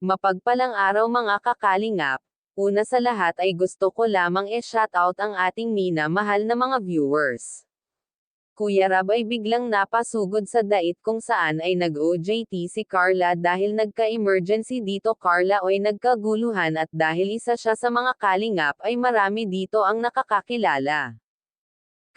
Mapagpalang araw mga kakalingap, una sa lahat ay gusto ko lamang i-shoutout ang ating minamahal na mga viewers. Kuya Rab ay biglang napasugod sa dait kung saan ay nag-OJT si Carla dahil nagka-emergency dito Carla oy nagkaguluhan at dahil isa siya sa mga kalingap ay marami dito ang nakakakilala.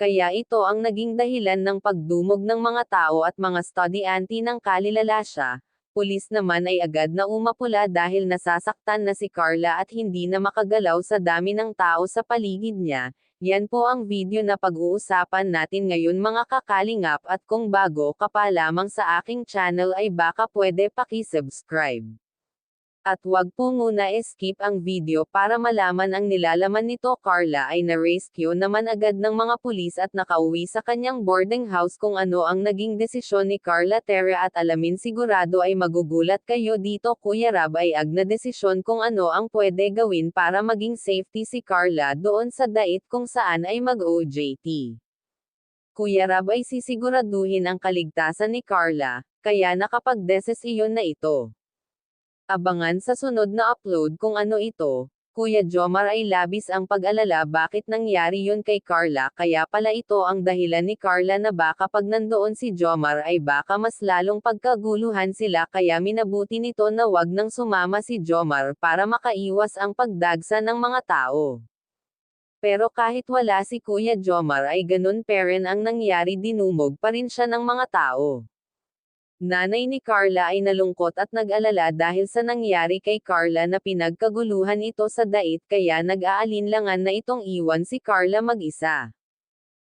Kaya ito ang naging dahilan ng pagdumog ng mga tao at mga estudyante ng Kalilalasya. Pulis naman ay agad na umapula dahil nasasaktan na si Carla at hindi na makagalaw sa dami ng tao sa paligid niya. Yan po ang video na pag-uusapan natin ngayon mga kakalingap at kung bago ka pa lamang sa aking channel ay baka pwede paki-subscribe. At wag po muna skip ang video para malaman ang nilalaman nito. Carla ay na-rescue naman agad ng mga pulis at nakauwi sa kanyang boarding house. Kung ano ang naging desisyon ni Carla Terra at alamin sigurado ay magugulat kayo dito. Kuya Rab ay na desisyon kung ano ang pwede gawin para maging safety si Carla doon sa dait kung saan ay mag-OJT. Kuya Rab ay sisiguraduhin ang kaligtasan ni Carla, kaya nakapag-desisyon na ito. Abangan sa sunod na upload kung ano ito. Kuya Jomar ay labis ang pag-alala bakit nangyari yun kay Carla kaya pala ito ang dahilan ni Carla na baka pag nandoon si Jomar ay baka mas lalong pagkaguluhan sila kaya minabuti nito na wag nang sumama si Jomar para makaiwas ang pagdagsa ng mga tao. Pero kahit wala si Kuya Jomar ay ganun pa rin ang nangyari, dinumog pa rin siya ng mga tao. Nanay ni Carla ay nalungkot at nag-alala dahil sa nangyari kay Carla na pinagkaguluhan ito sa dait kaya nag-aalinlangan na itong iwan si Carla mag-isa.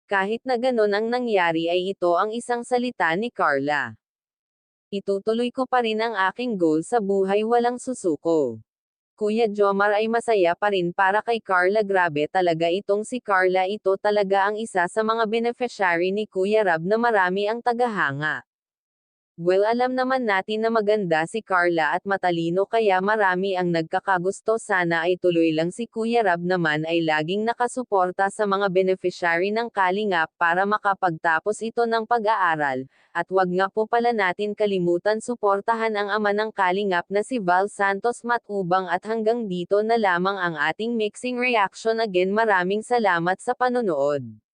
Kahit na ganon ang nangyari ay ito ang isang salita ni Carla. Itutuloy ko pa rin ang aking goal sa buhay, walang susuko. Kuya Jomar ay masaya pa rin para kay Carla. Grabe talaga itong si Carla, ito talaga ang isa sa mga beneficiary ni Kuya Rab na marami ang tagahanga. Well, alam naman natin na maganda si Carla at matalino kaya marami ang nagkakagusto. Sana ay tuloy lang. Si Kuya Rab naman ay laging nakasuporta sa mga beneficiary ng Kalingap para makapagtapos ito ng pag-aaral. At wag nga po pala natin kalimutan suportahan ang ama ng Kalingap na si Val Santos Matubang. At hanggang dito na lamang ang ating mixing reaction. Again, maraming salamat sa panonood.